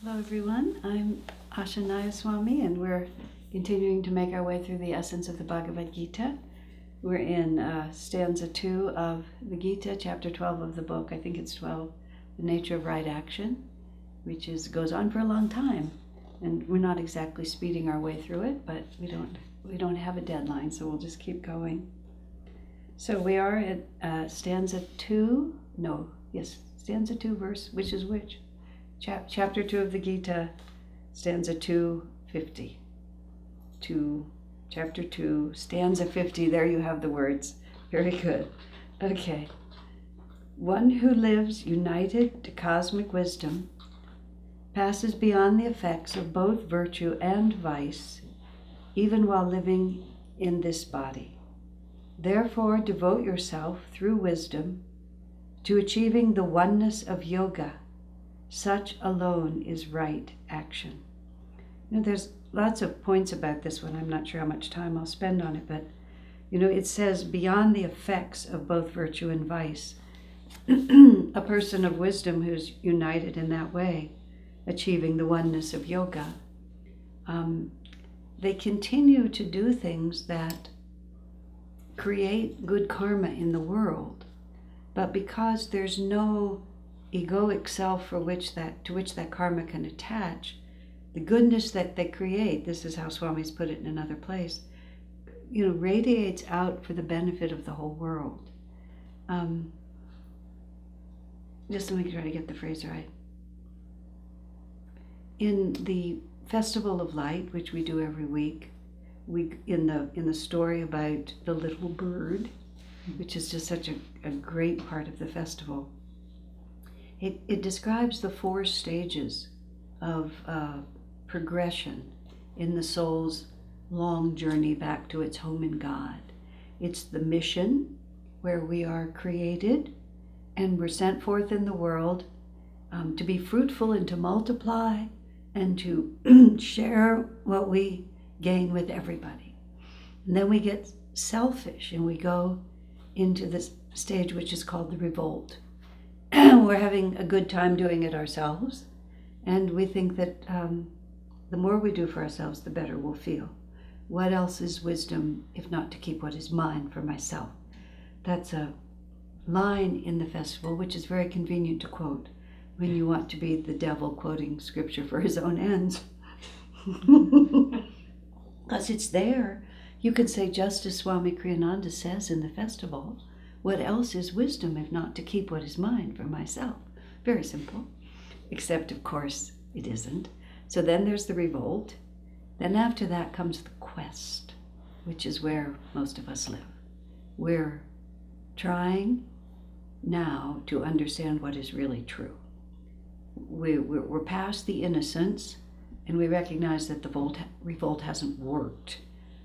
Hello everyone, I'm Asha Nayaswami and we're continuing to make our way through the essence of the Bhagavad Gita. We're in stanza 2 of the Gita, chapter 12 of the book. I think it's 12, The Nature of Right Action, which goes on for a long time. And we're not exactly speeding our way through it, but we don't have a deadline, so we'll just keep going. So we are at stanza 2, verse, which is which? Chapter 2 of the Gita, stanza 250. Chapter 2, stanza 50, there you have the words. Very good. Okay. One who lives united to cosmic wisdom passes beyond the effects of both virtue and vice, even while living in this body. Therefore, devote yourself through wisdom to achieving the oneness of yoga. Such alone is right action. There's lots of points about this one. I'm not sure how much time I'll spend on it, but it says beyond the effects of both virtue and vice. A person of wisdom who's united in that way, achieving the oneness of yoga, they continue to do things that create good karma in the world, but because there's no egoic self to which that karma can attach, the goodness that they create, this is how Swami's put it in another place, radiates out for the benefit of the whole world. Just let me try to get the phrase right. In the Festival of Light, which we do every week, in the story about the little bird, which is just such a great part of the festival, it describes the 4 stages of progression in the soul's long journey back to its home in God. It's the mission, where we are created and we're sent forth in the world to be fruitful and to multiply and to share what we gain with everybody. And then we get selfish and we go into this stage which is called the revolt. We're having a good time doing it ourselves, and we think that the more we do for ourselves, the better we'll feel. What else is wisdom if not to keep what is mine for myself? That's a line in the festival which is very convenient to quote when you want to be the devil quoting scripture for his own ends. Because it's there. You can say, just as Swami Kriyananda says in the festival, what else is wisdom if not to keep what is mine for myself? Very simple. Except, of course, it isn't. So then there's the revolt. Then after that comes the quest, which is where most of us live. We're trying now to understand what is really true. We're past the innocence, and we recognize that the revolt hasn't worked.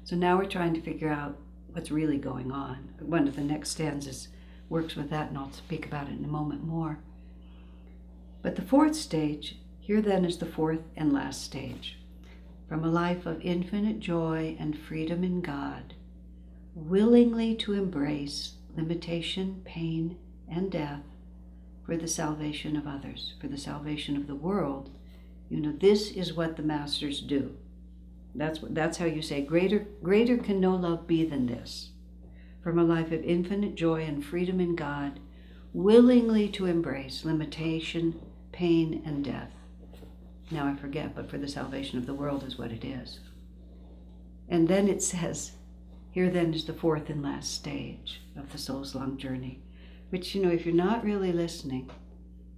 So now we're trying to figure out what's really going on. One of the next stanzas works with that, and I'll speak about it in a moment more. But the 4th stage, here then is the 4th and last stage. From a life of infinite joy and freedom in God, willingly to embrace limitation, pain, and death for the salvation of others, for the salvation of the world. This is what the masters do. That's how you say, greater can no love be than this. From a life of infinite joy and freedom in God, willingly to embrace limitation, pain, and death. Now I forget, but for the salvation of the world is what it is. And then it says, here then is the 4th and last stage of the soul's long journey, which, if you're not really listening,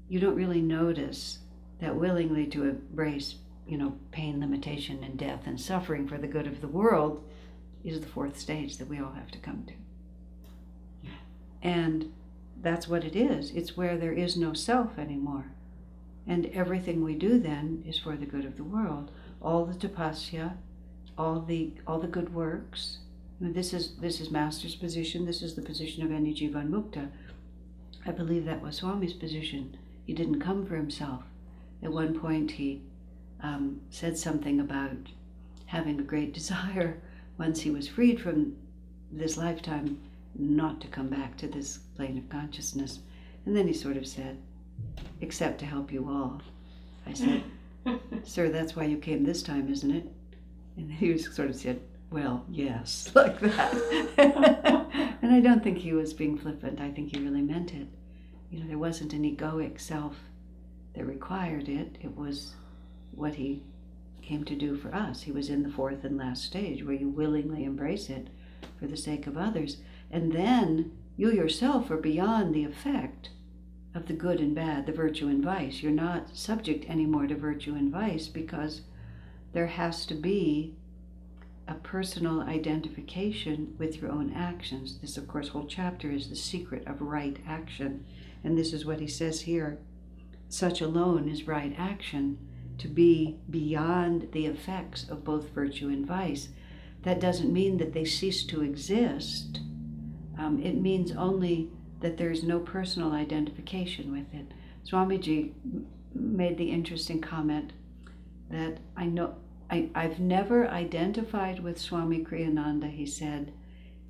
you don't really notice that willingly to embrace pain, limitation, and death and suffering for the good of the world is the 4th stage that we all have to come to. And that's what it is. It's where there is no self anymore. And everything we do then is for the good of the world. All the tapasya, all the good works. This is Master's position. This is the position of any Jivan Mukta. I believe that was Swami's position. He didn't come for himself. At one point he said something about having a great desire, once he was freed from this lifetime, not to come back to this plane of consciousness. And then he sort of said, except to help you all. I said, Sir, that's why you came this time, isn't it? And he sort of said, well, yes, like that. And I don't think he was being flippant. I think he really meant it. There wasn't an egoic self that required it. It was what he came to do for us. He was in the fourth and last stage where you willingly embrace it for the sake of others. And then you yourself are beyond the effect of the good and bad, the virtue and vice. You're not subject anymore to virtue and vice because there has to be a personal identification with your own actions. This, of course, whole chapter is the secret of right action. And this is what he says here. Such alone is right action, to be beyond the effects of both virtue and vice. That doesn't mean that they cease to exist. It means only that there's no personal identification with it. Swamiji made the interesting comment that I've never identified with Swami Kriyananda. He said,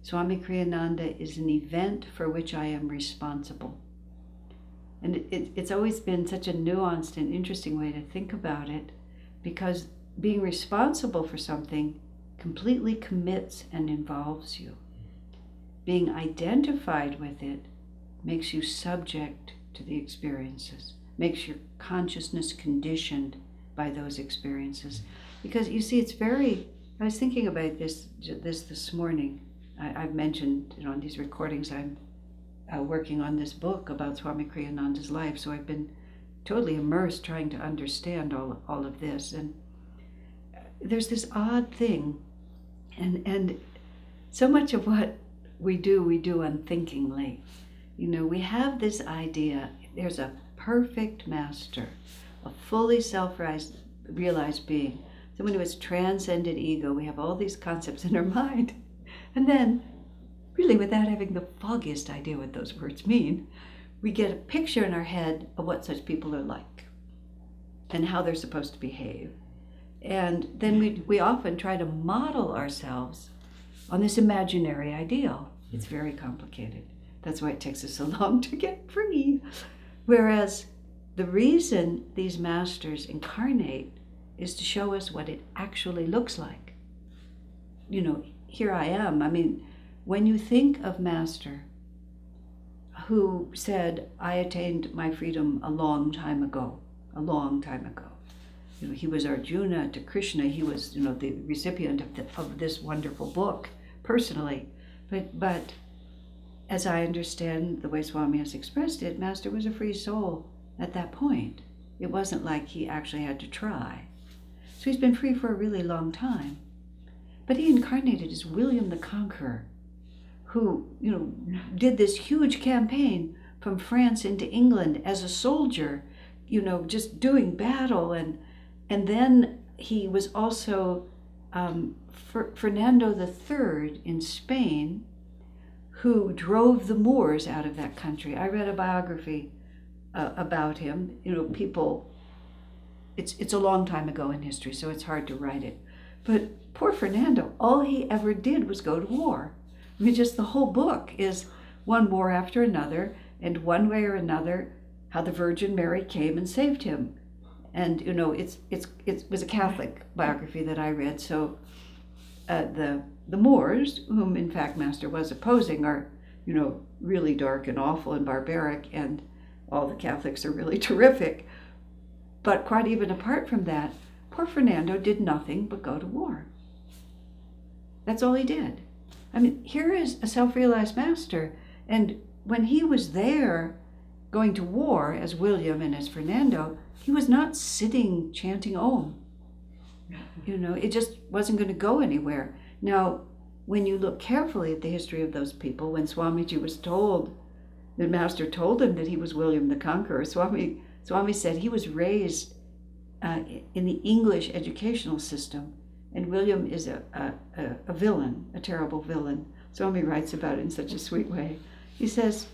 Swami Kriyananda is an event for which I am responsible. And it's always been such a nuanced and interesting way to think about it, because being responsible for something completely commits and involves you. Being identified with it makes you subject to the experiences, makes your consciousness conditioned by those experiences. Because you see, I was thinking about this morning. I've mentioned, on these recordings, I'm working on this book about Swami Kriyananda's life, so I've been totally immersed trying to understand all of this. And there's this odd thing, and so much of what we do unthinkingly. We have this idea, there's a perfect master, a fully self-realized being, someone who has transcended ego. We have all these concepts in our mind. And then, really without having the foggiest idea what those words mean, we get a picture in our head of what such people are like and how they're supposed to behave. And then we often try to model ourselves on this imaginary ideal. It's very complicated. That's why it takes us so long to get free. Whereas the reason these masters incarnate is to show us what it actually looks like. Here I am. When you think of Master who said, I attained my freedom a long time ago. He was Arjuna to Krishna. He was, the recipient of this wonderful book personally. But as I understand the way Swami has expressed it, Master was a free soul at that point. It wasn't like he actually had to try. So he's been free for a really long time. But he incarnated as William the Conqueror, who, did this huge campaign from France into England as a soldier, just doing battle. And then he was also Fernando III in Spain, who drove the Moors out of that country. I read a biography about him. People, it's a long time ago in history, so it's hard to write it. But poor Fernando, all he ever did was go to war. Just the whole book is one war after another, and one way or another, how the Virgin Mary came and saved him. And it was a Catholic biography that I read. So the Moors, whom in fact Master was opposing, are really dark and awful and barbaric, and all the Catholics are really terrific. But quite even apart from that, poor Fernando did nothing but go to war. That's all he did. Here is a self-realized master, and when he was there going to war as William and as Fernando, he was not sitting chanting Om. It just wasn't going to go anywhere. Now, when you look carefully at the history of those people, when Swamiji was told, the master told him that he was William the Conqueror, Swami said he was raised in the English educational system, and William is a villain, a terrible villain. Swami writes about it in such a sweet way. He says,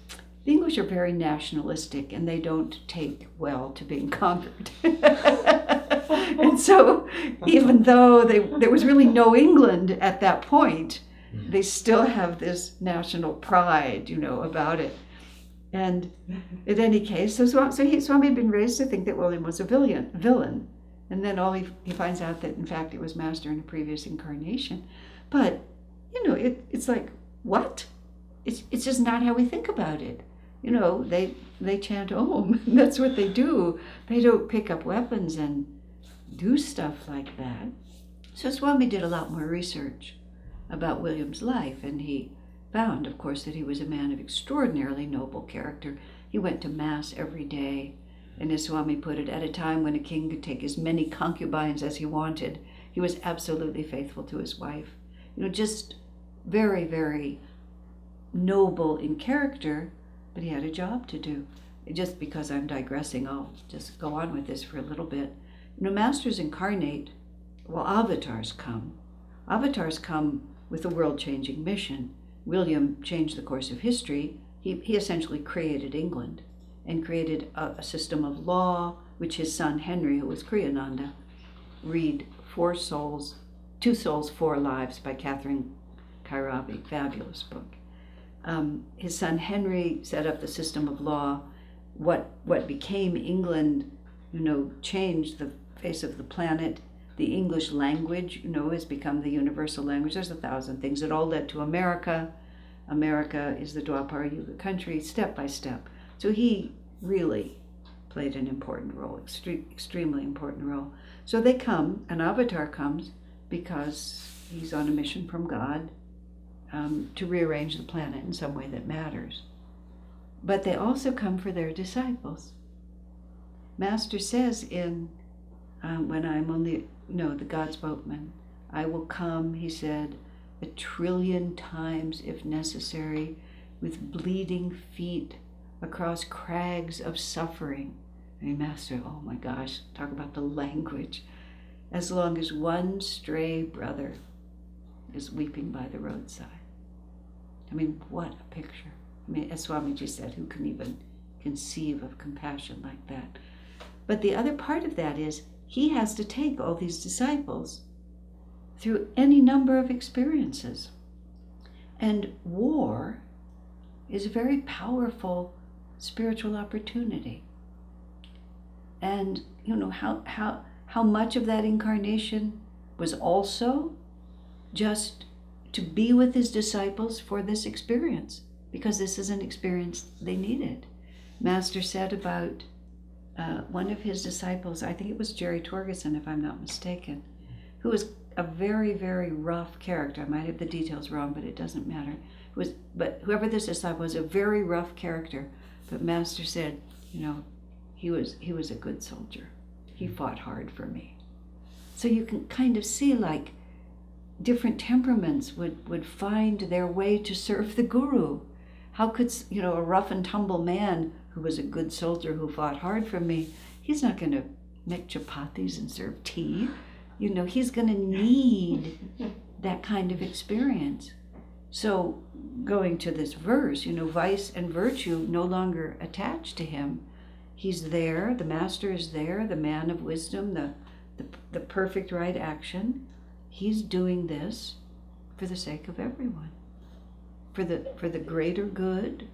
the English are very nationalistic, and they don't take well to being conquered. And so, even though there was really no England at that point, they still have this national pride, about it. And in any case, so Swami had been raised to think that William was a villain. And then he finds out that, in fact, it was Master in a previous incarnation. But, it's like, what? It's just not how we think about it. They chant Om. That's what they do. They don't pick up weapons and do stuff like that. So Swami did a lot more research about William's life, and he found, of course, that he was a man of extraordinarily noble character. He went to Mass every day, and as Swami put it, at a time when a king could take as many concubines as he wanted, he was absolutely faithful to his wife. Just very, very noble in character, but he had a job to do. Just because I'm digressing, I'll just go on with this for a little bit. Masters incarnate, avatars come. Avatars come with a world-changing mission. William changed the course of history. He essentially created England and created a system of law, which his son Henry, who was Kriyananda, read Two Souls, Four Lives by Catherine Kairavi, fabulous book. His son Henry set up the system of law. What became England, changed the face of the planet. The English language, has become the universal language. There's 1,000 things. It all led to America. America is the Dwapara Yuga country, step by step. So he really played an important role, extremely important role. So they come, an avatar comes, because he's on a mission from God to rearrange the planet in some way that matters. But they also come for their disciples. Master says when I'm only, the God's boatman, I will come, he said, 1 trillion times if necessary, with bleeding feet across crags of suffering. Master, oh my gosh, talk about the language. As long as one stray brother is weeping by the roadside. What a picture. As Swamiji said, who can even conceive of compassion like that? But the other part of that is he has to take all these disciples through any number of experiences. And war is a very powerful spiritual opportunity. And how much of that incarnation was also just to be with his disciples for this experience, because this is an experience they needed. Master said about one of his disciples, I think it was Jerry Torgerson, if I'm not mistaken, who was a very, very rough character. I might have the details wrong, but it doesn't matter. But whoever this disciple was, a very rough character. But Master said, he was a good soldier. He fought hard for me. So you can kind of see like different temperaments would find their way to serve the Guru. How could, a rough and tumble man who was a good soldier who fought hard for me, he's not going to make chapatis and serve tea. He's going to need that kind of experience. So going to this verse, vice and virtue no longer attached to him. He's there, the Master is there, the man of wisdom, the perfect right action. He's doing this for the sake of everyone, for the greater good,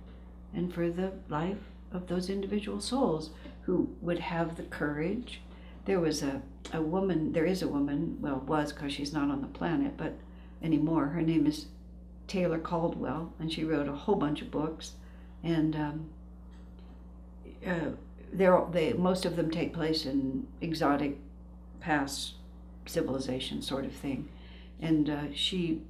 and for the life of those individual souls who would have the courage. There is a woman, was because she's not on the planet, but anymore. Her name is Taylor Caldwell, and she wrote a whole bunch of books, and most of them take place in exotic past civilization sort of thing. And she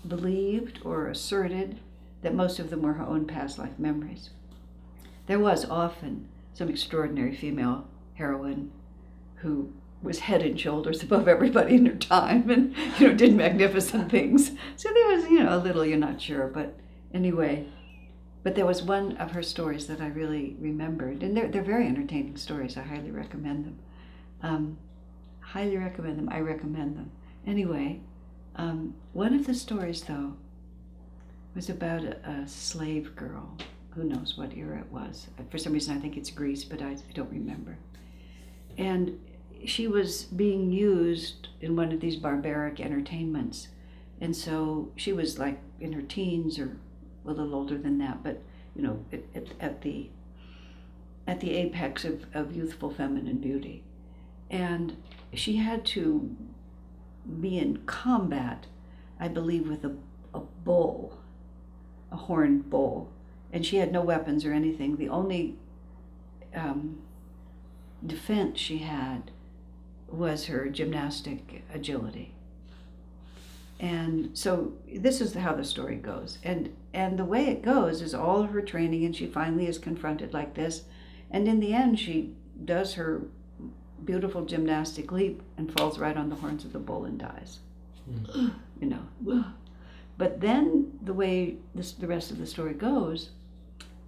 believed or asserted that most of them were her own past life memories. There was often some extraordinary female heroine who was head and shoulders above everybody in her time and, did magnificent things. So there was, a little you're not sure, but anyway. But there was one of her stories that I really remembered, and they're very entertaining stories. I highly recommend them. I recommend them. Anyway, one of the stories, though, was about a slave girl. Who knows what era it was. For some reason, I think it's Greece, but I don't remember. And she was being used in one of these barbaric entertainments. And so she was like in her teens or a little older than that, but, at the apex of youthful feminine beauty. And she had to be in combat, I believe, with a bull, a horned bull. And she had no weapons or anything. The only defense she had was her gymnastic agility. And so this is how the story goes. And the way it goes is all of her training, and she finally is confronted like this. And in the end, she does her beautiful gymnastic leap and falls right on the horns of the bull and dies. You know. But then the way the rest of the story goes,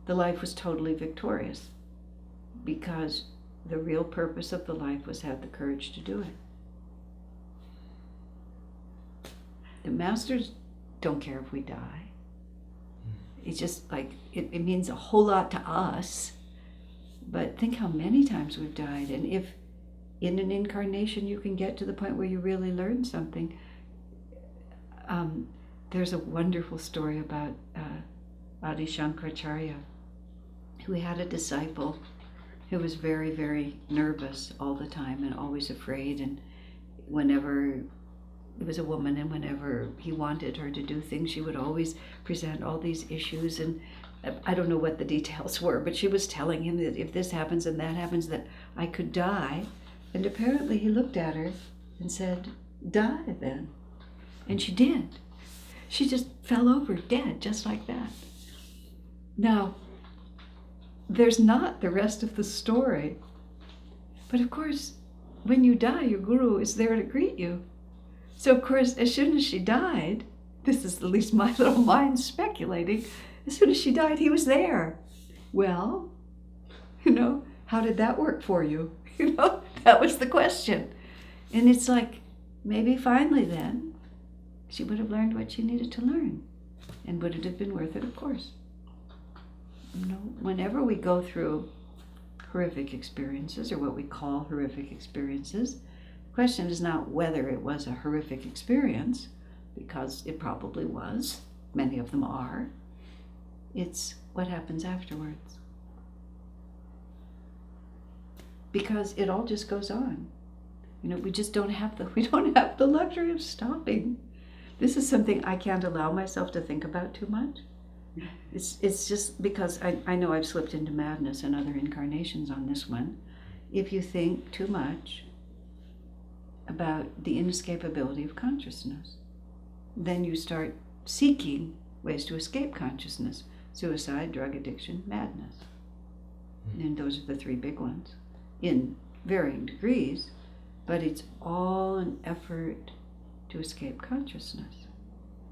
the life was totally victorious, because the real purpose of the life was have the courage to do it. The masters don't care if we die. It's just like, it means a whole lot to us, but think how many times we've died. And if in an incarnation you can get to the point where you really learn something. There's a wonderful story about Adi Shankaracharya, who had a disciple who was very, very nervous all the time and always afraid. And whenever it was a woman, and whenever he wanted her to do things, she would always present all these issues. And I don't know what the details were, but she was telling him that if this happens and that happens, that I could die. And apparently he looked at her and said, "Die then." And she did. She just fell over dead, just like that. Now, there's not the rest of the story. But of course, when you die, your guru is there to greet you. So of course, as soon as she died, this is at least my little mind speculating, as soon as she died, he was there. Well, how did that work for you? That was the question. And it's like, maybe finally then, she would have learned what she needed to learn. And would it have been worth it? Of course. Whenever we go through horrific experiences, or what we call horrific experiences, the question is not whether it was a horrific experience, because it probably was. Many of them are. It's what happens afterwards. Because it all just goes on. We just don't have the luxury of stopping. This is something I can't allow myself to think about too much. It's just because I know I've slipped into madness in other incarnations on this one. If you think too much about the inescapability of consciousness, then you start seeking ways to escape consciousness. Suicide, drug addiction, madness. And those are the three big ones, in varying degrees, but it's all an effort to escape consciousness.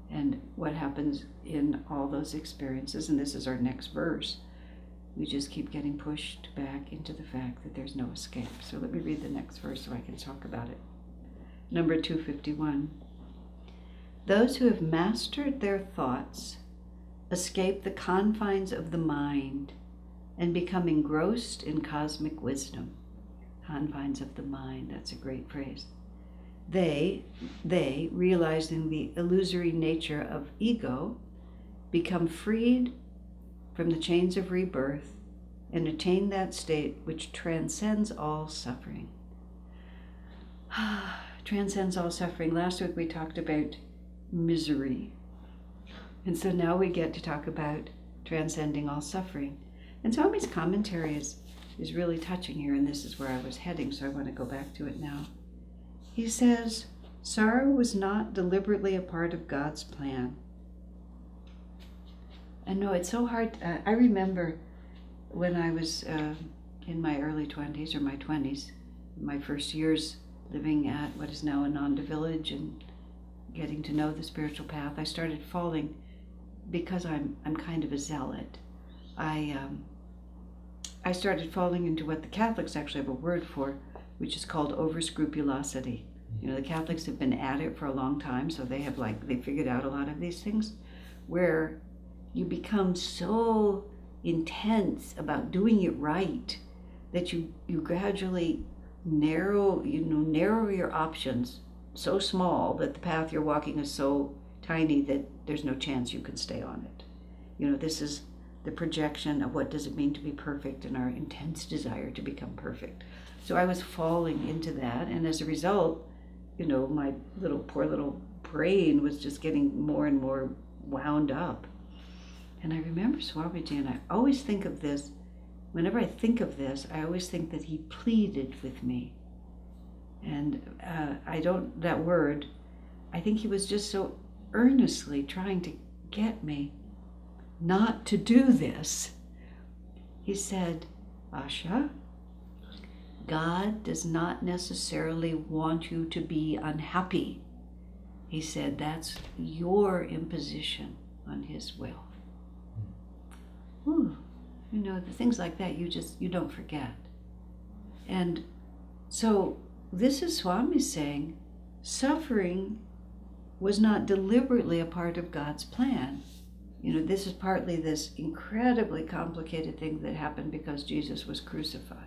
And what happens in all those experiences, and this is our next verse, we just keep getting pushed back into the fact that there's no escape. So let me read the next verse so I can talk about it. Number 251. Those who have mastered their thoughts escape the confines of the mind and become engrossed in cosmic wisdom. Confines of the mind, that's a great phrase. They, realizing the illusory nature of ego, become freed from the chains of rebirth and attain that state which transcends all suffering. Transcends all suffering. Last week we talked about misery. And so now we get to talk about transcending all suffering. And Swami's commentary is really touching here, and this is where I was heading, so I want to go back to it now. He says, sorrow was not deliberately a part of God's plan. I know it's so hard. I remember when I was in my early 20s or my 20s, my first years living at what is now Ananda Village and getting to know the spiritual path, I started falling because I'm kind of a zealot. I started falling into what the Catholics actually have a word for, which is called over-scrupulosity. The Catholics have been at it for a long time, so they figured out a lot of these things, where you become so intense about doing it right that you gradually narrow your options so small that the path you're walking is so tiny that there's no chance you can stay on it. This is the projection of what does it mean to be perfect and our intense desire to become perfect. So I was falling into that, and as a result, my poor little brain was just getting more and more wound up. And I remember Swamiji, and I always think of this, whenever I think of this, I always think that he pleaded with me. And I think he was just so earnestly trying to get me not to do this. He said, Asha, God does not necessarily want you to be unhappy. He said, that's your imposition on his will. Ooh, the things like that you don't forget. And so this is Swami saying, suffering was not deliberately a part of God's plan. This is partly this incredibly complicated thing that happened because Jesus was crucified.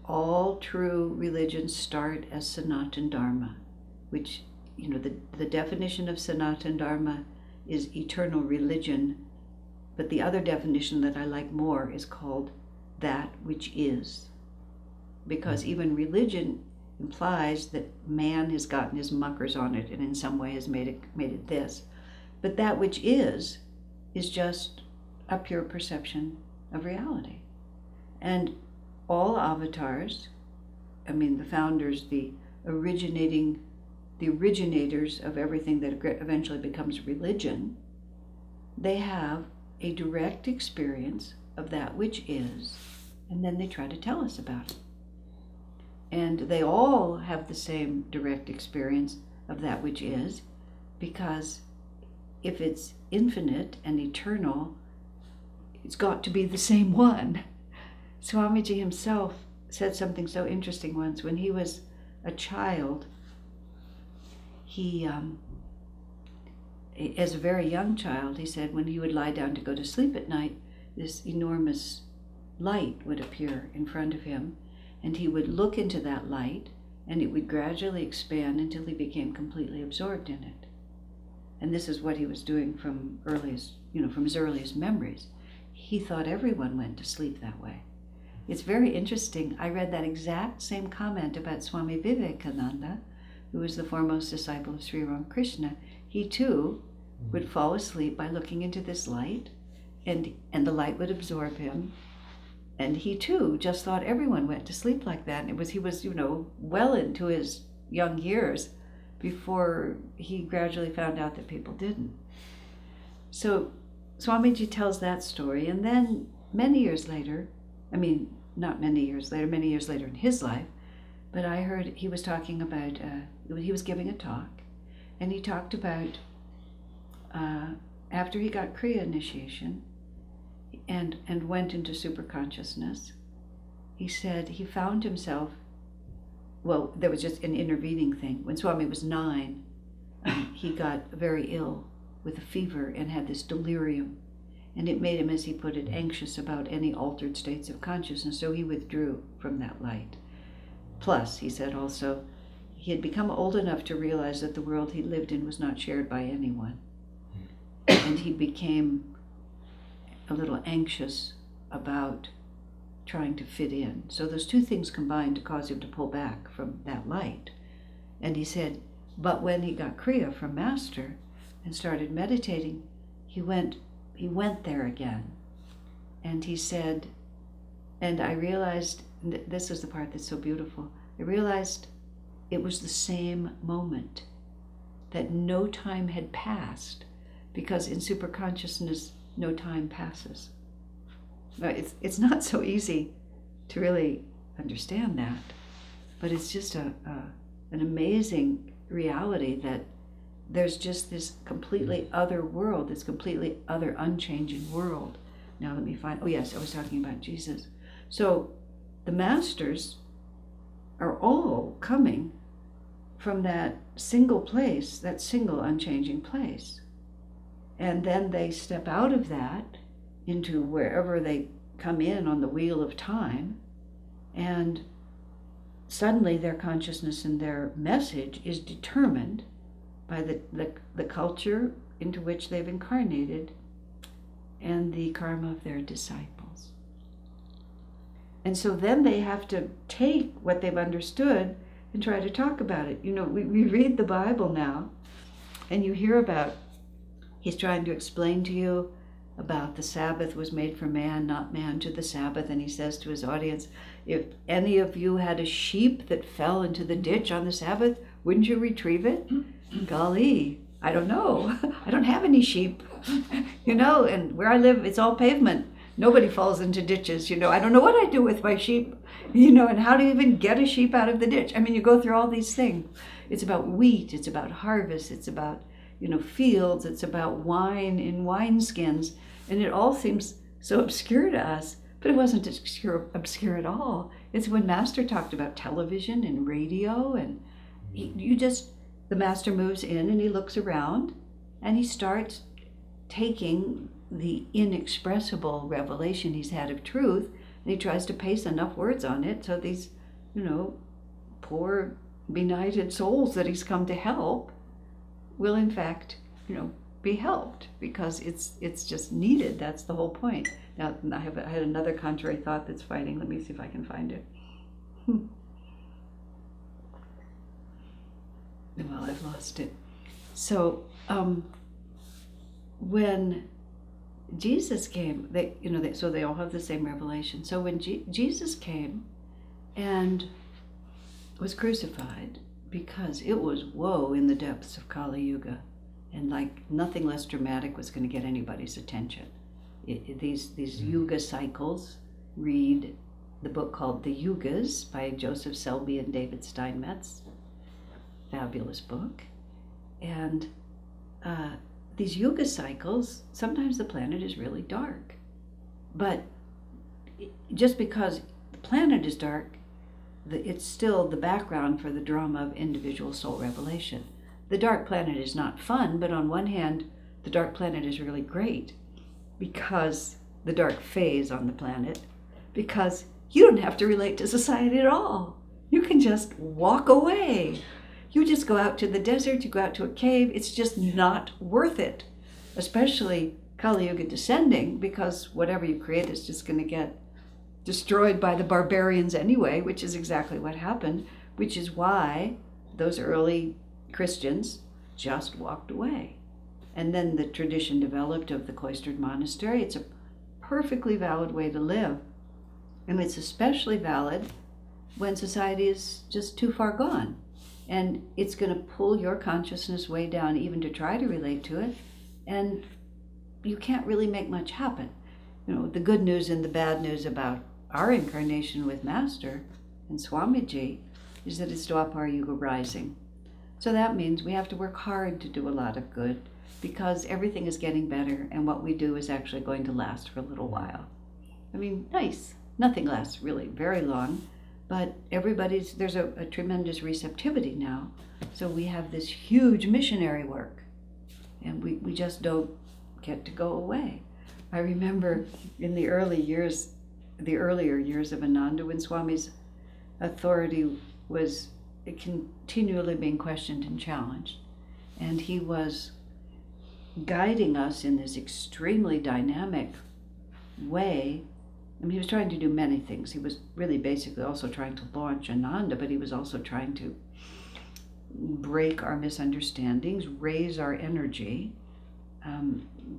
All true religions start as Sanatan Dharma, which, the definition of Sanatan Dharma is eternal religion, but the other definition that I like more is called that which is. Because even religion implies that man has gotten his muckers on it and in some way has made it this. But that which is just a pure perception of reality. And all avatars, the founders, the originators of everything that eventually becomes religion, they have a direct experience of that which is, and then they try to tell us about it. And they all have the same direct experience of that which is, because if it's infinite and eternal, it's got to be the same one. Swamiji himself said something so interesting once. When he was a child, he, as a very young child, he said when he would lie down to go to sleep at night, this enormous light would appear in front of him, and he would look into that light, and it would gradually expand until he became completely absorbed in it. And this is what he was doing from his earliest memories. He thought everyone went to sleep that way. It's very interesting. I read that exact same comment about Swami Vivekananda, who was the foremost disciple of Sri Ramakrishna. He too would fall asleep by looking into this light, and the light would absorb him. And he too just thought everyone went to sleep like that. And he was well into his young years before he gradually found out that people didn't. So Swamiji tells that story, and then many years later in his life, but I heard he was talking about, he was giving a talk, and he talked about after he got Kriya initiation and went into superconsciousness, he said he found himself, there was just an intervening thing. When Swami was 9, he got very ill with a fever and had this delirium. And it made him, as he put it, anxious about any altered states of consciousness, so he withdrew from that light. Plus, he said also, he had become old enough to realize that the world he lived in was not shared by anyone. And he became a little anxious about trying to fit in. So those two things combined to cause him to pull back from that light. And he said, but when he got Kriya from Master and started meditating, he went there again. And he said, and I realized, and this is the part that's so beautiful, I realized it was the same moment, that no time had passed, because in superconsciousness, no time passes. Now, it's not so easy to really understand that, but it's just an amazing reality that there's just this completely other world, this completely other unchanging world. Now let me find, I was talking about Jesus. So the masters are all coming from that single place, that single unchanging place. And then they step out of that into wherever they come in on the wheel of time, and suddenly their consciousness and their message is determined by the culture into which they've incarnated and the karma of their disciples. And so then they have to take what they've understood and try to talk about it. We read the Bible now, and you hear about, he's trying to explain to you about the Sabbath was made for man, not man to the Sabbath. And he says to his audience, if any of you had a sheep that fell into the ditch on the Sabbath, wouldn't you retrieve it? Golly, I don't know. I don't have any sheep. And where I live, it's all pavement. Nobody falls into ditches. I don't know what I do with my sheep, and how to even get a sheep out of the ditch. You go through all these things. It's about wheat, it's about harvest, it's about, fields, it's about wine in wineskins. And it all seems so obscure to us, but it wasn't obscure at all. It's when Master talked about television and radio, and the Master moves in and he looks around and he starts taking the inexpressible revelation he's had of truth, and he tries to paste enough words on it so these, poor benighted souls that he's come to help will in fact, be helped, because it's just needed. That's the whole point. Now, I had another contrary thought that's fighting. Let me see if I can find it. Well, I've lost it. So, when Jesus came, so they all have the same revelation. So when Jesus came and was crucified, because it was woe in the depths of Kali Yuga, and like nothing less dramatic was going to get anybody's attention. These Yuga cycles, read the book called The Yugas by Joseph Selby and David Steinmetz. Fabulous book. And these Yuga cycles, sometimes the planet is really dark. But just because the planet is dark, it's still the background for the drama of individual soul revelation. The dark planet is not fun, but on one hand, the dark planet is really great, because the dark phase on the planet, because you don't have to relate to society at all. You can just walk away. You just go out to the desert, you go out to a cave. It's just not worth it, especially Kali Yuga descending, because whatever you create is just going to get destroyed by the barbarians anyway, which is exactly what happened, which is why those early Christians just walked away. And then the tradition developed of the cloistered monastery. It's a perfectly valid way to live. And it's especially valid when society is just too far gone. And it's going to pull your consciousness way down even to try to relate to it. And you can't really make much happen. The good news and the bad news about our incarnation with Master and Swamiji is that it's Dwapara Yuga rising. So that means we have to work hard to do a lot of good, because everything is getting better and what we do is actually going to last for a little while. Nice. Nothing lasts really very long, but there's a tremendous receptivity now. So we have this huge missionary work, and we just don't get to go away. I remember in the earlier years of Ananda, when Swami's authority was continually being questioned and challenged, and he was guiding us in this extremely dynamic way. He was trying to do many things. He was really basically also trying to launch Ananda, but he was also trying to break our misunderstandings, raise our energy,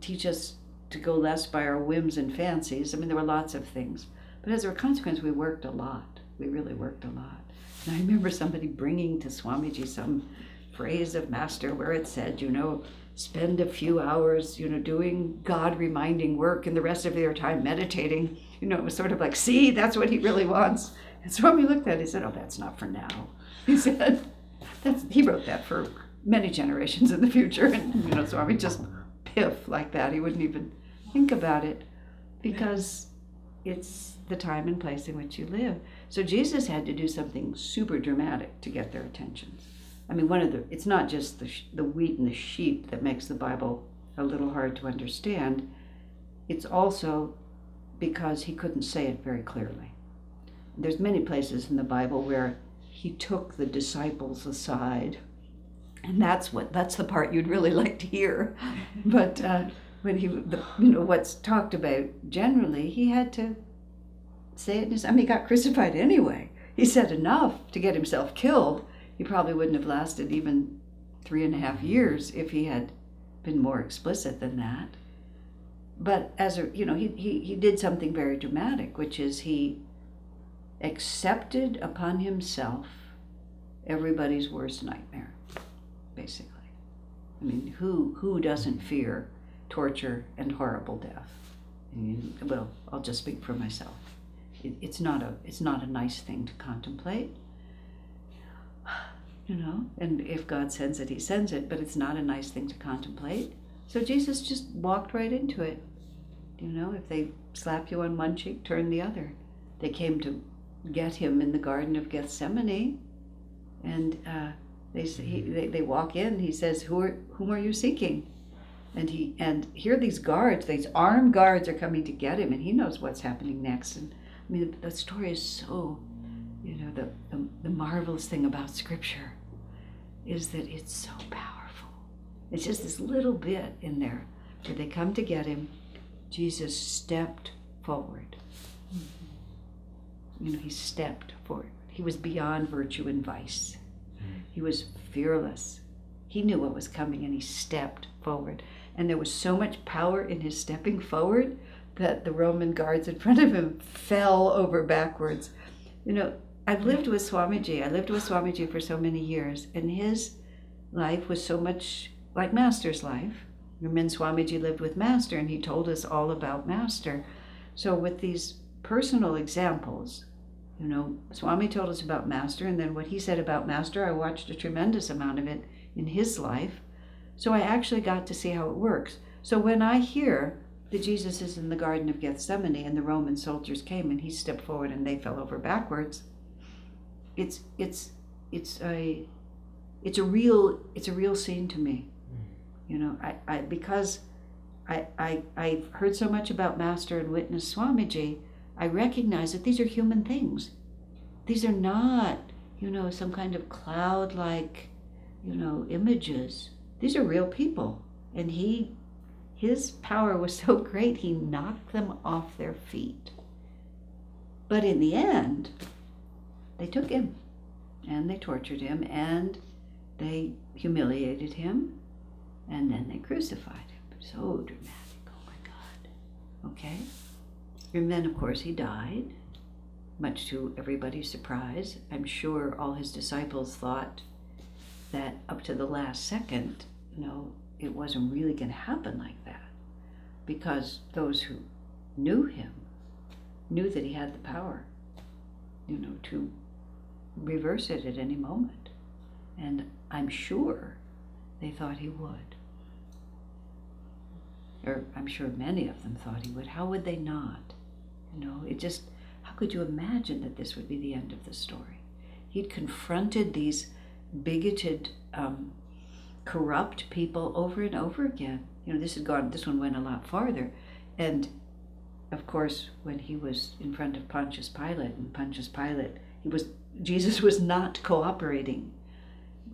teach us to go less by our whims and fancies. There were lots of things. But as a consequence, we worked a lot. We really worked a lot. And I remember somebody bringing to Swamiji some phrase of Master where it said, spend a few hours, doing God-reminding work and the rest of your time meditating. It was sort of like, see, that's what he really wants. And Swami looked at it, he said, oh, that's not for now. He said, he wrote that for many generations in the future. And, Swami just piff like that. He wouldn't even think about it, because it's the time and place in which you live. So Jesus had to do something super dramatic to get their attention. It's not just the wheat and the sheep that makes the Bible a little hard to understand. It's also because he couldn't say it very clearly. There's many places in the Bible where he took the disciples aside And that's the part you'd really like to hear. But when what's talked about generally, he had to say it. He got crucified anyway. He said enough to get himself killed. He probably wouldn't have lasted even 3.5 years if he had been more explicit than that. But he did something very dramatic, which is he accepted upon himself everybody's worst nightmare, basically. I mean, who doesn't fear torture and horrible death? Well, I'll just speak for myself. It's not a nice thing to contemplate, and if God sends it, he sends it, but it's not a nice thing to contemplate. So Jesus just walked right into it. If they slap you on one cheek, turn the other. They came to get him in the Garden of Gethsemane, and they walk in. He says, "Whom are you seeking?" And here these guards, these armed guards, are coming to get him, and he knows what's happening next. And I mean, the story is so, the marvelous thing about Scripture is that it's so powerful. It's just this little bit in there where they come to get him. Jesus stepped forward. He stepped forward. He was beyond virtue and vice. He was fearless. He knew what was coming, and he stepped forward. And there was so much power in his stepping forward that the Roman guards in front of him fell over backwards. I've lived with Swamiji. I lived with Swamiji for so many years, and his life was so much like Master's life. Swamiji lived with Master, and he told us all about Master. So with these personal examples, Swami told us about Master, and then what he said about Master, I watched a tremendous amount of it in his life. So I actually got to see how it works. So when I hear that Jesus is in the Garden of Gethsemane and the Roman soldiers came and he stepped forward and they fell over backwards, it's a real scene to me. Because I've heard so much about Master and witnessed Swamiji, I recognize that these are human things. These are not, some kind of cloud-like, images. These are real people. And his power was so great, he knocked them off their feet. But in the end, they took him, and they tortured him, and they humiliated him, and then they crucified him. So dramatic, oh my God. Okay? And then, of course, he died, much to everybody's surprise. I'm sure all his disciples thought that up to the last second, it wasn't really going to happen like that, because those who knew him knew that he had the power, to reverse it at any moment. And I'm sure they thought he would. Or I'm sure many of them thought he would. How would they not? How could you imagine that this would be the end of the story? He'd confronted these bigoted, corrupt people over and over again. This one went a lot farther. And of course, when he was in front of Pontius Pilate, Jesus was not cooperating.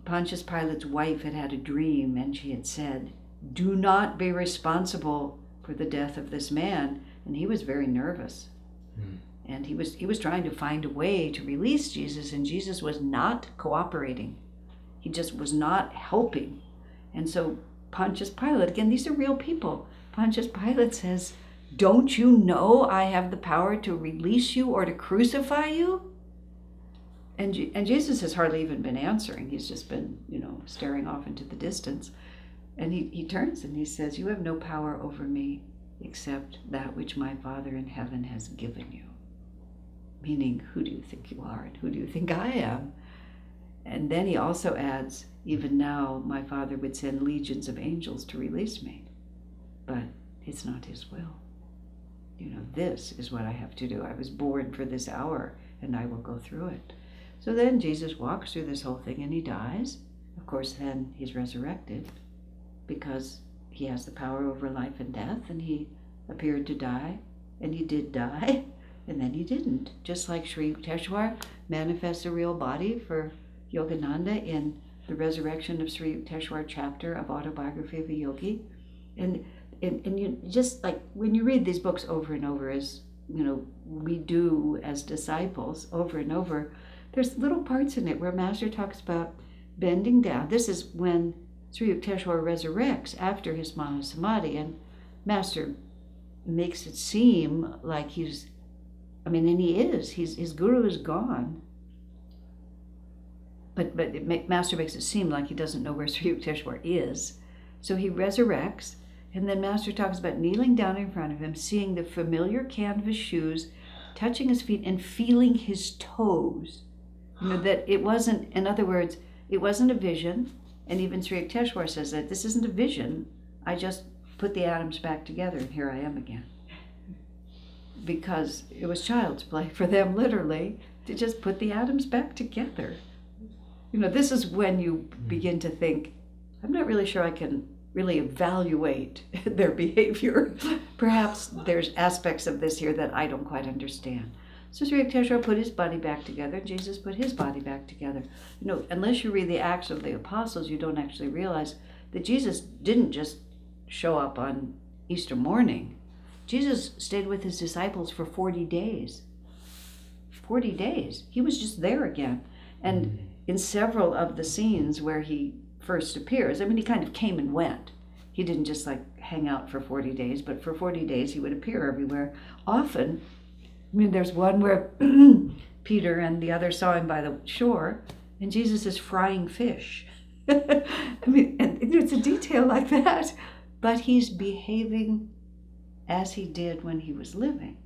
Pontius Pilate's wife had a dream, and she had said, "Do not be responsible for the death of this man." And he was very nervous. And he was trying to find a way to release Jesus, and Jesus was not cooperating. He just was not helping. And so Pontius Pilate, again, these are real people. Pontius Pilate says, "Don't you know I have the power to release you or to crucify you?" And Jesus has hardly even been answering. He's just been, staring off into the distance. And he turns and he says, "You have no power over me except that which my Father in heaven has given you." Meaning, who do you think you are and who do you think I am? And then he also adds, "Even now my Father would send legions of angels to release me, but it's not his will. This is what I have to do. I was born for this hour, and I will go through it." So then Jesus walks through this whole thing, and he dies. Of course, then he's resurrected, because he has the power over life and death, and he appeared to die, and he did die, and then he didn't. Just like Sri Yukteswar manifests a real body for Yogananda in the Resurrection of Sri Yukteswar chapter of Autobiography of a Yogi. And you just like when you read these books over and over, as we do as disciples over and over, there's little parts in it where Master talks about bending down. This is when Sri Yukteswar resurrects after his Mahasamadhi, and Master makes it seem like and he is. His guru is gone. But Master makes it seem like he doesn't know where Sri Yukteswar is. So he resurrects, and then Master talks about kneeling down in front of him, seeing the familiar canvas shoes, touching his feet and feeling his toes. That it wasn't, in other words, it wasn't a vision. And even Sri Yukteswar says that this isn't a vision. I just put the atoms back together and here I am again. Because it was child's play for them, literally, to just put the atoms back together. This is when you begin to think, I'm not really sure I can really evaluate their behavior. Perhaps there's aspects of this here that I don't quite understand. So Sri Yukteswar put his body back together, Jesus put his body back together. Unless you read the Acts of the Apostles, you don't actually realize that Jesus didn't just show up on Easter morning. Jesus stayed with his disciples for 40 days. 40 days. He was just there again. And in several of the scenes where he first appears, he kind of came and went. He didn't just hang out for 40 days, but for 40 days he would appear everywhere. Often, there's one where Peter and the other saw him by the shore, and Jesus is frying fish. And it's a detail like that, but he's behaving as he did when he was living.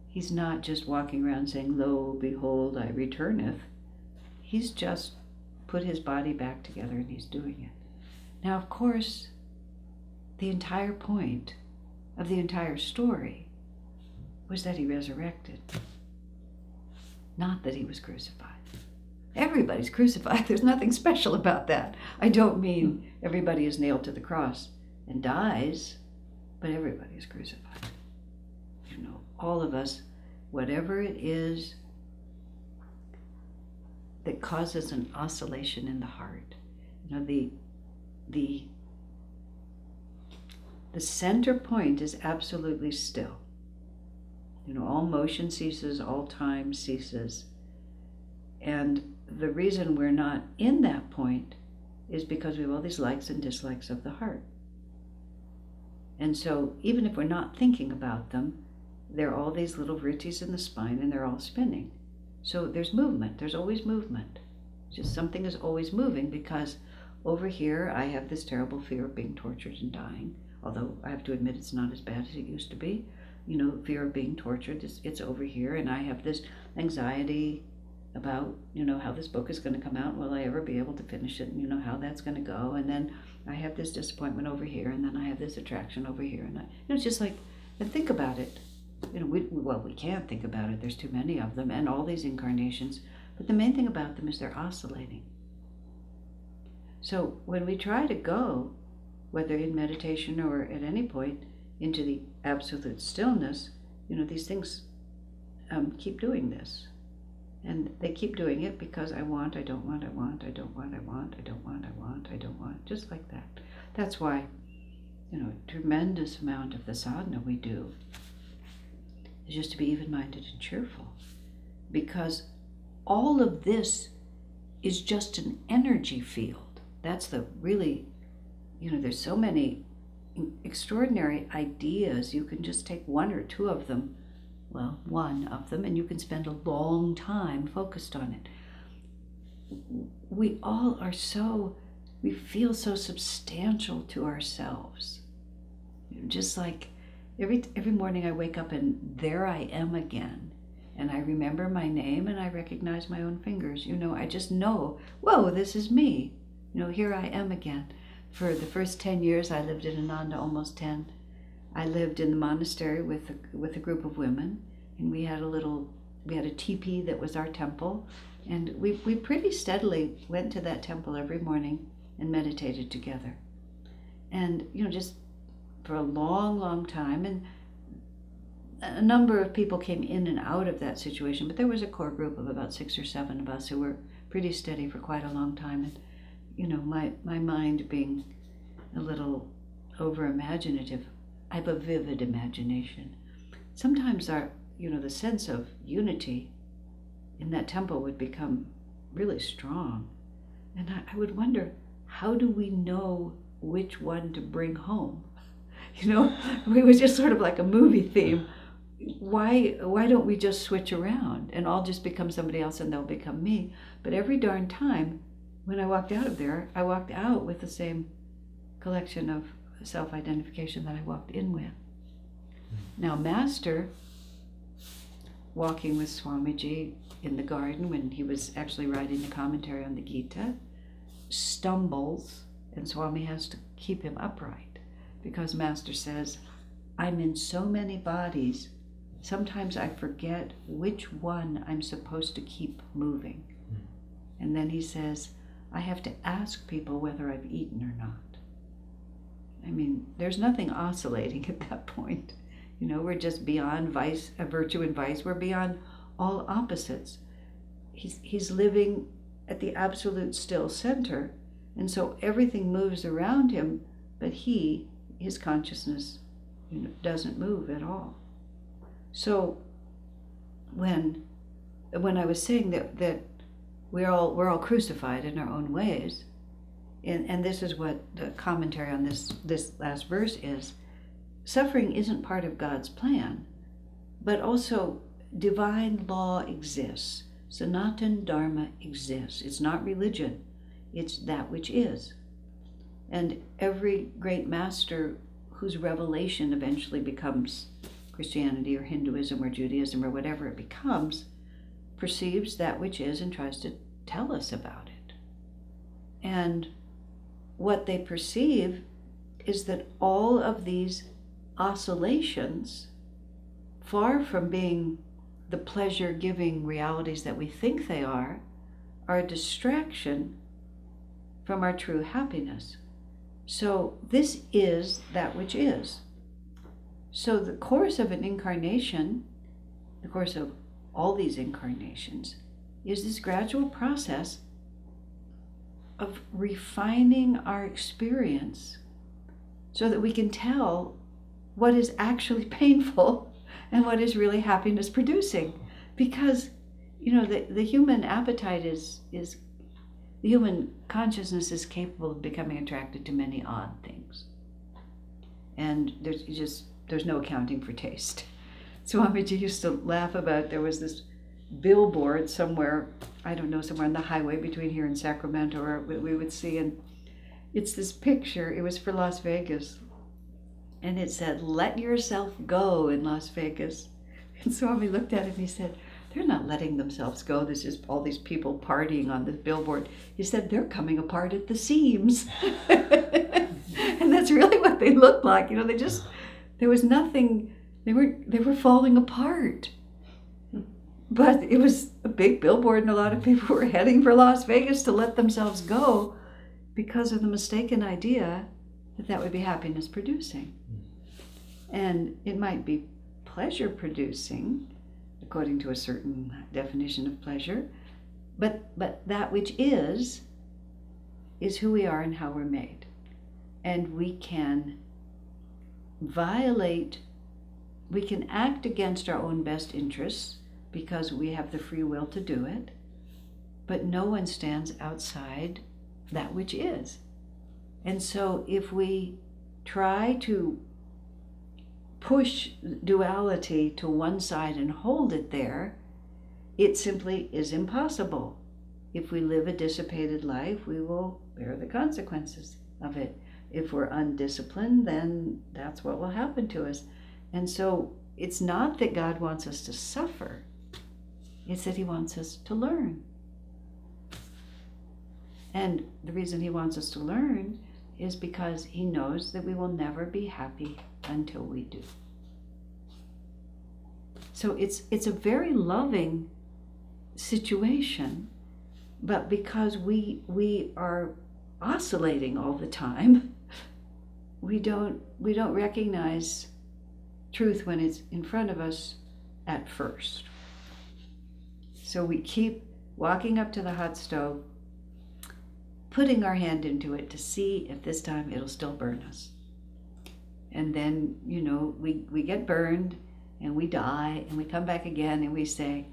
He's not just walking around saying, "Lo, behold, I returneth." He's just put his body back together and he's doing it. Now, of course, the entire point of the entire story was that he resurrected, not that he was crucified. Everybody's crucified. There's nothing special about that. I don't mean everybody is nailed to the cross and dies, but everybody is crucified. All of us, whatever it is that causes an oscillation in the heart, the center point is absolutely still. All motion ceases, all time ceases. And the reason we're not in that point is because we have all these likes and dislikes of the heart. And so even if we're not thinking about them, there are all these little vrittis in the spine and they're all spinning. So there's movement, there's always movement. Just something is always moving, because over here I have this terrible fear of being tortured and dying, although I have to admit it's not as bad as it used to be. Fear of being tortured, it's over here, and I have this anxiety about, how this book is going to come out, will I ever be able to finish it, and how that's going to go, and then I have this disappointment over here, and then I have this attraction over here, and it's just like, and think about it. We can't think about it, there's too many of them, and all these incarnations, but the main thing about them is they're oscillating. So when we try to go, whether in meditation or at any point, into the absolute stillness, these things keep doing this. And they keep doing it because I want, I don't want, I want, I don't want, I want, I don't want, I want, I don't want, just like that. That's why, a tremendous amount of the sadhana we do is just to be even-minded and cheerful. Because all of this is just an energy field. That's the really, there's so many extraordinary ideas. You can just take one or two of them, one of them, and you can spend a long time focused on it. We all are we feel so substantial to ourselves. Just like every morning I wake up and there I am again. And I remember my name and I recognize my own fingers. I just know, whoa, this is me. Here I am again. For the first 10 years I lived in Ananda, almost 10. I lived in the monastery with a group of women, and we had a teepee that was our temple, and we pretty steadily went to that temple every morning and meditated together. And just for a long, long time, and a number of people came in and out of that situation, but there was a core group of about 6 or 7 of us who were pretty steady for quite a long time. And my mind being a little over imaginative, I have a vivid imagination. Sometimes the sense of unity in that temple would become really strong. And I would wonder, how do we know which one to bring home? It was just sort of like a movie theme. Why don't we just switch around and I'll just become somebody else and they'll become me? But every darn time when I walked out of there, I walked out with the same collection of self-identification that I walked in with. Now, Master, walking with Swamiji in the garden when he was actually writing the commentary on the Gita, stumbles, and Swami has to keep him upright because Master says, I'm in so many bodies, sometimes I forget which one I'm supposed to keep moving. And then he says, I have to ask people whether I've eaten or not. I mean, there's nothing oscillating at that point. We're just beyond vice, virtue and vice. We're beyond all opposites. He's living at the absolute still center, and so everything moves around him, but his consciousness, doesn't move at all. So when I was saying that we're all crucified in our own ways, and this is what the commentary on this last verse is. Suffering isn't part of God's plan, but also divine law exists. Sanatan Dharma exists. It's not religion. It's that which is. And every great master whose revelation eventually becomes Christianity or Hinduism or Judaism or whatever it becomes, perceives that which is and tries to tell us about it. And what they perceive is that all of these oscillations, far from being the pleasure-giving realities that we think they are a distraction from our true happiness. So this is that which is. So the course of an incarnation, the course of all these incarnations, is this gradual process of refining our experience so that we can tell what is actually painful and what is really happiness producing. Because, the human appetite the human consciousness is capable of becoming attracted to many odd things. And there's no accounting for taste. Swamiji used to laugh about, there was this billboard somewhere, I don't know, somewhere on the highway between here and Sacramento, or we would see, and it's this picture, it was for Las Vegas, and it said, let yourself go in Las Vegas. And Swami looked at it and he said, they're not letting themselves go. There's just all these people partying on this billboard. He said, they're coming apart at the seams. And that's really what they looked like. There was nothing, they were falling apart. But it was a big billboard and a lot of people were heading for Las Vegas to let themselves go because of the mistaken idea that would be happiness producing. And it might be pleasure producing, according to a certain definition of pleasure, but that which is who we are and how we're made. And we can act against our own best interests because we have the free will to do it, but no one stands outside that which is. And so if we try to push duality to one side and hold it there, it simply is impossible. If we live a dissipated life, we will bear the consequences of it. If we're undisciplined, then that's what will happen to us. And so it's not that God wants us to suffer, it's that he wants us to learn. And the reason he wants us to learn is because he knows that we will never be happy until we do. So it's a very loving situation, but because we are oscillating all the time, we don't recognize truth when it's in front of us at first. So we keep walking up to the hot stove, putting our hand into it to see if this time it'll still burn us. And then, we get burned and we die and we come back again and we say,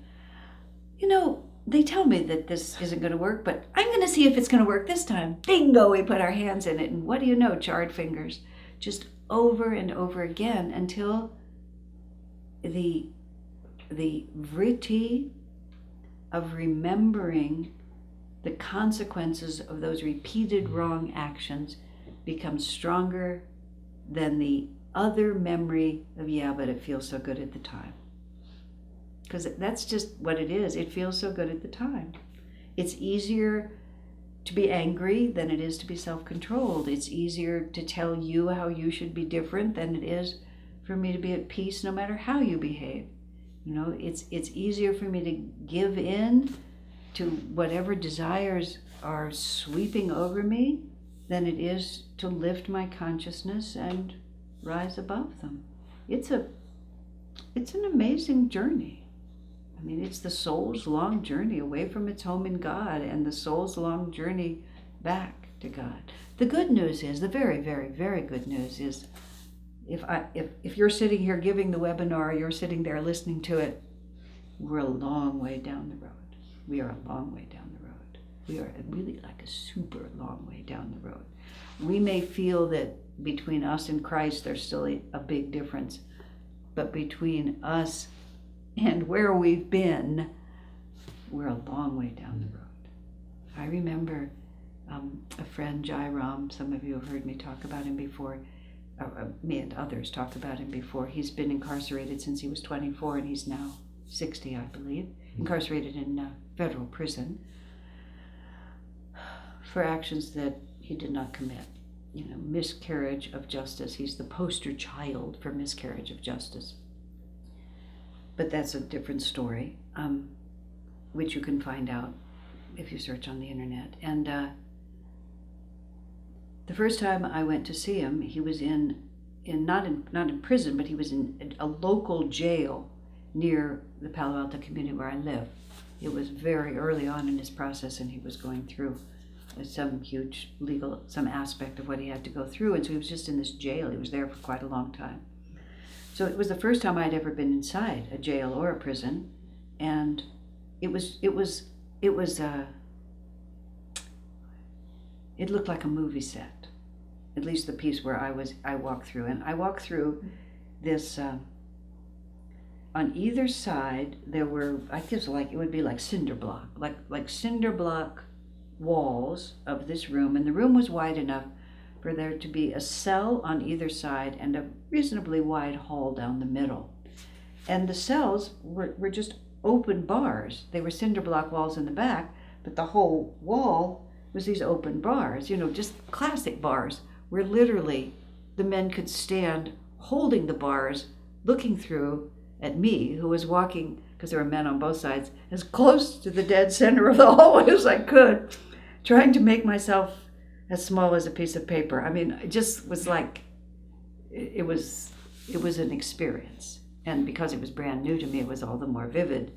they tell me that this isn't going to work, but I'm going to see if it's going to work this time. Bingo, we put our hands in it. And what do you know? Charred fingers. Just over and over again until the vritti of remembering the consequences of those repeated wrong actions becomes stronger than the other memory of, but it feels so good at the time. Because that's just what it is. It feels so good at the time. It's easier to be angry than it is to be self-controlled. It's easier to tell you how you should be different than it is for me to be at peace no matter how you behave. It's easier for me to give in to whatever desires are sweeping over me than it is to lift my consciousness and rise above them. It's an amazing journey. It's the soul's long journey away from its home in God and the soul's long journey back to God. The good news is, the very, very, very good news is, if you're sitting here giving the webinar, you're sitting there listening to it, we're a long way down the road. We are a long way down the road. We are really like a super long way down the road. We may feel that between us and Christ, there's still a big difference, but between us and where we've been, we're a long way down the road. I remember a friend, Jai Ram, some of you have heard me talk about him before, me and others talk about him before. He's been incarcerated since he was 24 and he's now 60, I believe, incarcerated in federal prison for actions that he did not commit. Miscarriage of justice. He's the poster child for miscarriage of justice. But that's a different story, which you can find out if you search on the internet. And the first time I went to see him, he was not in prison, but he was in a local jail near the Palo Alto community where I live. It was very early on in his process, and he was going through some huge some aspect of what he had to go through, and so he was just in this jail. He was there for quite a long time. So it was the first time I'd ever been inside a jail or a prison, and it looked like a movie set, at least the piece where I walked through. And I walked through this, on either side there were, I guess it would be like cinder block, like cinder block walls of this room, and the room was wide enough for there to be a cell on either side and a reasonably wide hall down the middle. And the cells were just open bars. They were cinder block walls in the back, but the whole wall was these open bars, just classic bars, where literally the men could stand holding the bars, looking through at me, who was walking, because there were men on both sides, as close to the dead center of the hallway as I could, trying to make myself as small as a piece of paper. It just was like, it was an experience. And because it was brand new to me, it was all the more vivid.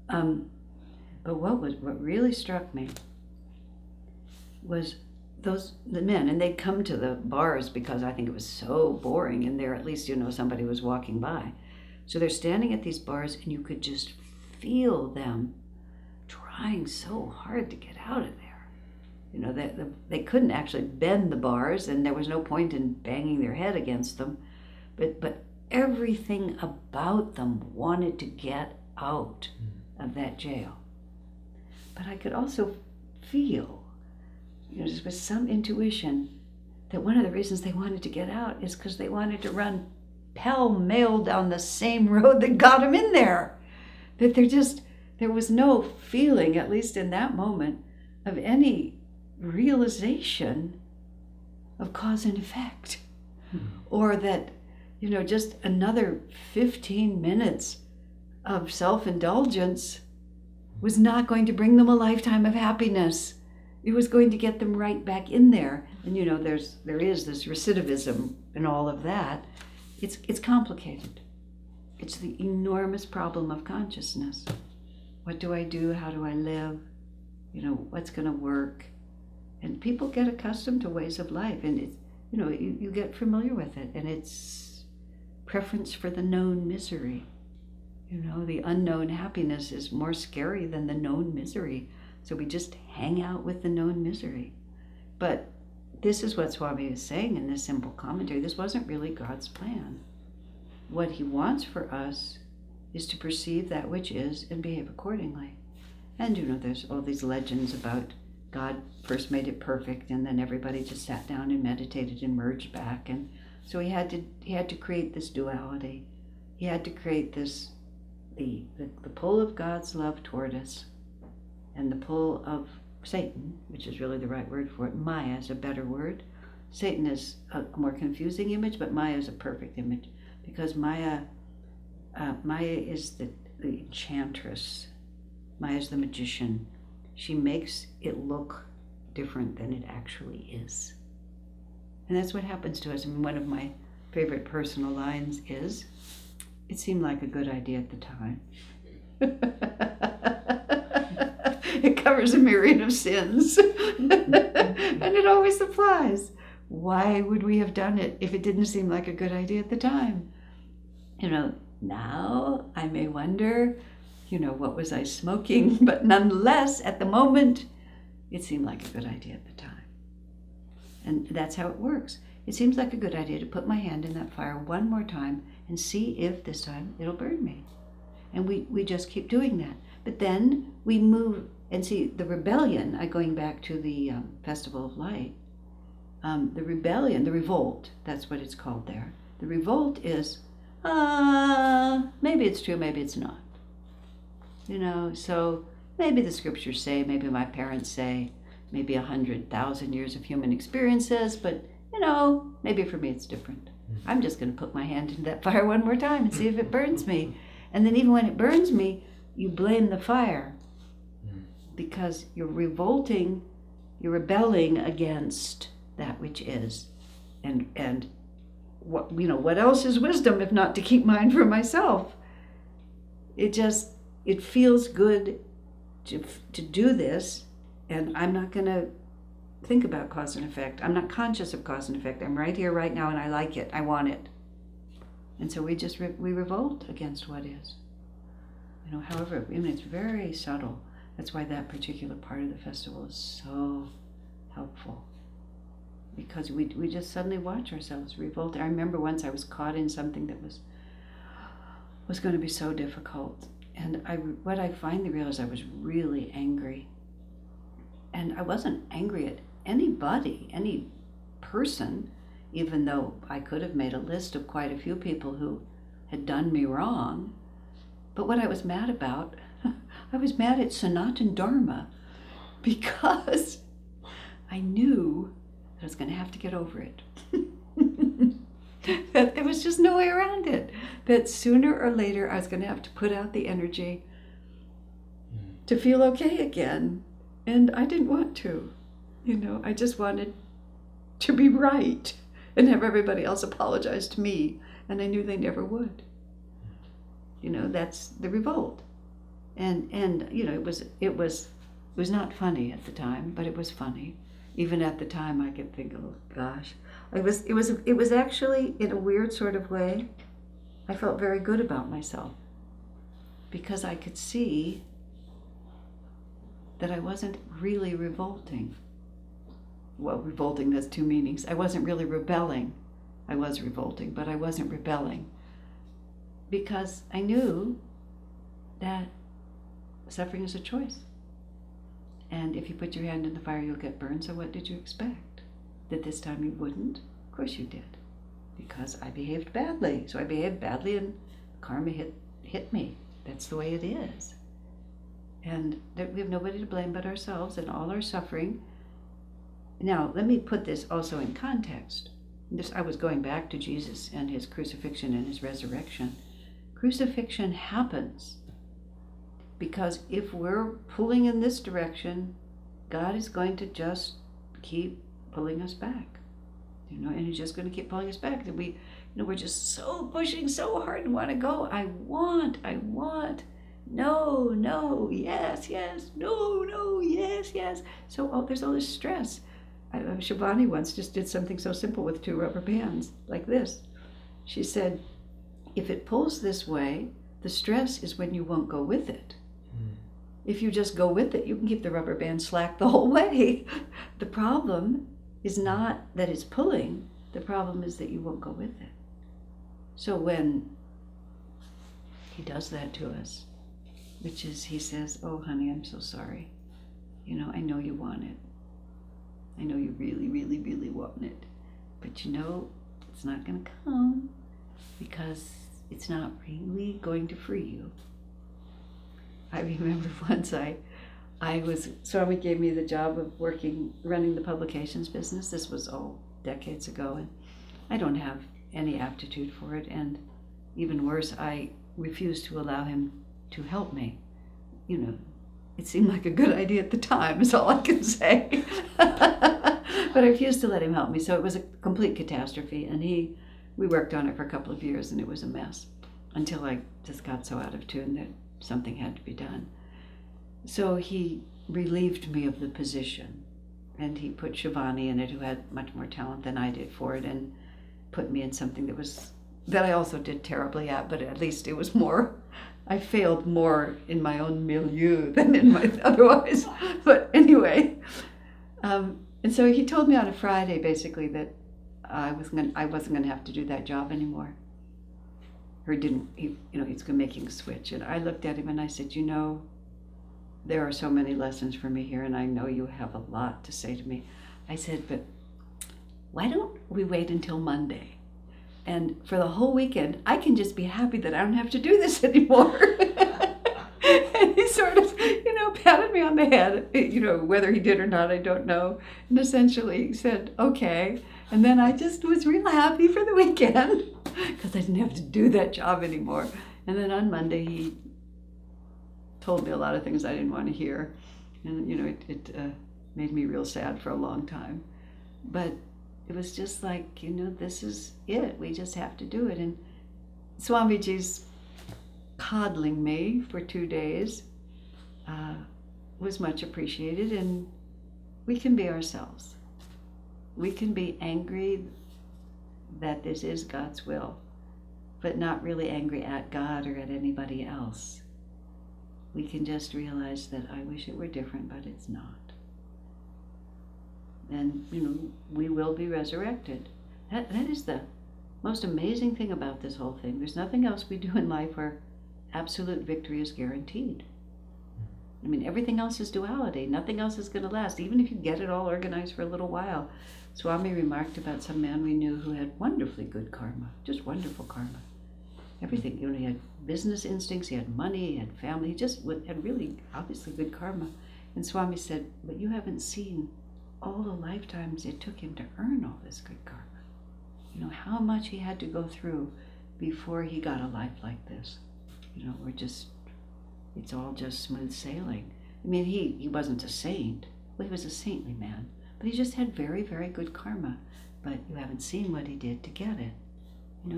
But what really struck me was the men, and they'd come to the bars because I think it was so boring in there, at least, somebody was walking by. So they're standing at these bars, and you could just feel them trying so hard to get out of there. They couldn't actually bend the bars, and there was no point in banging their head against them. But everything about them wanted to get out of that jail. But I could also feel, just with some intuition, that one of the reasons they wanted to get out is because they wanted to run pell-mell down the same road that got them in there. That there was no feeling, at least in that moment, of any realization of cause and effect. Or that, just another 15 minutes of self-indulgence was not going to bring them a lifetime of happiness. It was going to get them right back in there. And there is this recidivism and all of that. It's complicated. It's the enormous problem of consciousness. What do I do? How do I live? What's going to work? And people get accustomed to ways of life, and it's, you get familiar with it, and it's preference for the known misery. The unknown happiness is more scary than the known misery. So we just hang out with the known misery. But this is what Swami is saying in this simple commentary. This wasn't really God's plan. What he wants for us is to perceive that which is and behave accordingly. And there's all these legends about God first made it perfect, and then everybody just sat down and meditated and merged back. And so he had to create this duality. He had to create this the pull of God's love toward us, and the pull of Satan, which is really the right word for it. Maya is a better word. Satan is a more confusing image, but Maya is a perfect image, because Maya is the enchantress. Maya is the magician. She makes it look different than it actually is. And that's what happens to us. One of my favorite personal lines is, "It seemed like a good idea at the time." It covers a myriad of sins. And it always applies. Why would we have done it if it didn't seem like a good idea at the time? Now I may wonder, what was I smoking? But nonetheless, at the moment, it seemed like a good idea at the time. And that's how it works. It seems like a good idea to put my hand in that fire one more time and see if this time it'll burn me. And we just keep doing that. But then we move and see the rebellion, going back to the Festival of Light, the rebellion, the revolt, that's what it's called there. The revolt is, maybe it's true, maybe it's not. So maybe the scriptures say, maybe my parents say, maybe 100,000 years of human experience says, but maybe for me it's different. I'm just going to put my hand into that fire one more time and see if it burns me. And then even when it burns me, you blame the fire, because you're rebelling against that which is. And what else is wisdom if not to keep mine for myself? It feels good to do this, and I'm not going to think about cause and effect. I'm not conscious of cause and effect. I'm right here, right now, and I like it. I want it. And so we revolt against what is. However, it's very subtle. That's why that particular part of the festival is so helpful. Because we just suddenly watch ourselves revolt. I remember once I was caught in something that was going to be so difficult. And what I finally realized, I was really angry. And I wasn't angry at anybody, any person, even though I could have made a list of quite a few people who had done me wrong. But what I was mad about, I was mad at Sanatan Dharma, because I knew that I was going to have to get over it. That there was just no way around it. That sooner or later I was going to have to put out the energy to feel okay again. And I didn't want to. I just wanted to be right and have everybody else apologize to me. And I knew they never would. That's the revolt. And it was not funny at the time, but it was funny. Even at the time I could think, oh gosh. It was actually, in a weird sort of way, I felt very good about myself, because I could see that I wasn't really revolting. Well, revolting has two meanings. I wasn't really rebelling. I was revolting, but I wasn't rebelling, because I knew that suffering is a choice. And if you put your hand in the fire, you'll get burned. So what did you expect? That this time you wouldn't? Of course you did. Because I behaved badly. So I behaved badly and karma hit me. That's the way it is. And we have nobody to blame but ourselves and all our suffering. Now, let me put this also in context. I was going back to Jesus and his crucifixion and his resurrection. Crucifixion happens because if we're pulling in this direction, God is going to just keep pulling us back, and he's just going to keep pulling us back. And we're just so pushing so hard and want to go. I want, no, yes, no, yes. So there's all this stress. Shivani once just did something so simple with 2 rubber bands, like this. She said, if it pulls this way, the stress is when you won't go with it. If you just go with it, you can keep the rubber band slack the whole way. The problem is not that it's pulling, the problem is that you won't go with it. So when he does that to us, which is, he says, oh honey, I'm so sorry. You know, I know you want it. I know you really, really, really want it. But you know, it's not going to come because it's not really going to free you. I remember once Swami gave me the job of running the publications business. This was decades ago, and I don't have any aptitude for it, and even worse, I refused to allow him to help me. You know, it seemed like a good idea at the time, is all I can say. But I refused to let him help me, so it was a complete catastrophe, and we worked on it for a couple of years, and it was a mess, until I just got so out of tune that something had to be done. So he relieved me of the position, and he put Shivani in it, who had much more talent than I did for it, and put me in something that I also did terribly at, but at least it was more, I failed more in my own milieu than in my otherwise. But anyway, and so he told me on a Friday basically that I wasn't going to have to do that job anymore. Or he's going to make a switch. And I looked at him and I said, you know, there are so many lessons for me here, and I know you have a lot to say to me. I said, but why don't we wait until Monday? And for the whole weekend, I can just be happy that I don't have to do this anymore. And he sort of, patted me on the head, whether he did or not, I don't know. And essentially said, okay. And then I just was real happy for the weekend because I didn't have to do that job anymore. And then on Monday, he told me a lot of things I didn't want to hear. And, it made me real sad for a long time. But it was just like, this is it. We just have to do it. And Swamiji's coddling me for 2 days was much appreciated, and we can be ourselves. We can be angry that this is God's will, but not really angry at God or at anybody else. We can just realize that I wish it were different, but it's not. And, we will be resurrected. That is the most amazing thing about this whole thing. There's nothing else we do in life where absolute victory is guaranteed. I mean, everything else is duality. Nothing else is going to last, even if you get it all organized for a little while. Swami remarked about some man we knew who had wonderfully good karma, just wonderful karma. Everything, he had business instincts, he had money, he had family, he just had really obviously good karma. And Swami said, but you haven't seen all the lifetimes it took him to earn all this good karma. How much he had to go through before he got a life like this. It's all just smooth sailing. I mean, he wasn't a saint. Well, he was a saintly man, but he just had very, very good karma. But you haven't seen what he did to get it.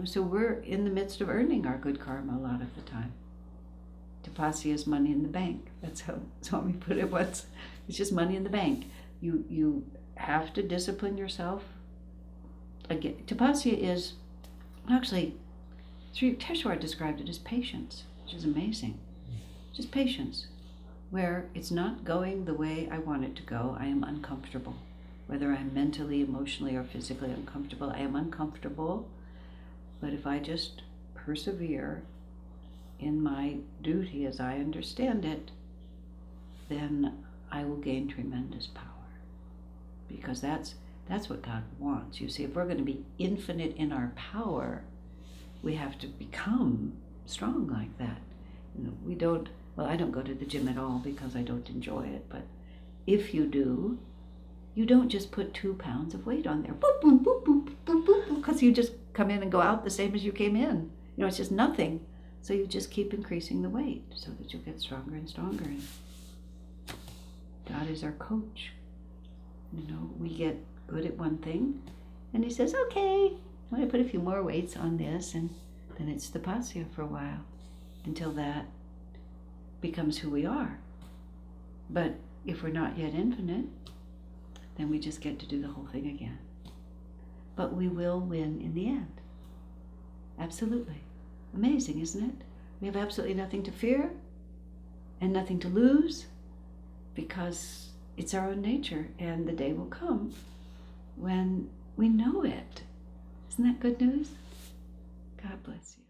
So we're in the midst of earning our good karma a lot of the time. Tapasya is money in the bank. That's how Swami put it once. It's just money in the bank. You have to discipline yourself. Again, tapasya is, actually, Sri Yukteswar described it as patience, which is amazing. Just patience, where it's not going the way I want it to go. I am uncomfortable. Whether I'm mentally, emotionally, or physically uncomfortable, I am uncomfortable. But if I just persevere in my duty as I understand it, then I will gain tremendous power. Because that's what God wants. You see, if we're going to be infinite in our power, we have to become strong like that. I don't go to the gym at all because I don't enjoy it, but if you do, you don't just put 2 pounds of weight on there, boop, boop, boop, boop, boop, boop, because you just come in and go out the same as you came in. It's just nothing. So you just keep increasing the weight so that you'll get stronger and stronger. And God is our coach. We get good at one thing, and he says, okay, I'm going to put a few more weights on this, and then it's tapasya for a while, until that becomes who we are. But if we're not yet infinite, then we just get to do the whole thing again. But we will win in the end. Absolutely. Amazing, isn't it? We have absolutely nothing to fear and nothing to lose, because it's our own nature, and the day will come when we know it. Isn't that good news? God bless you.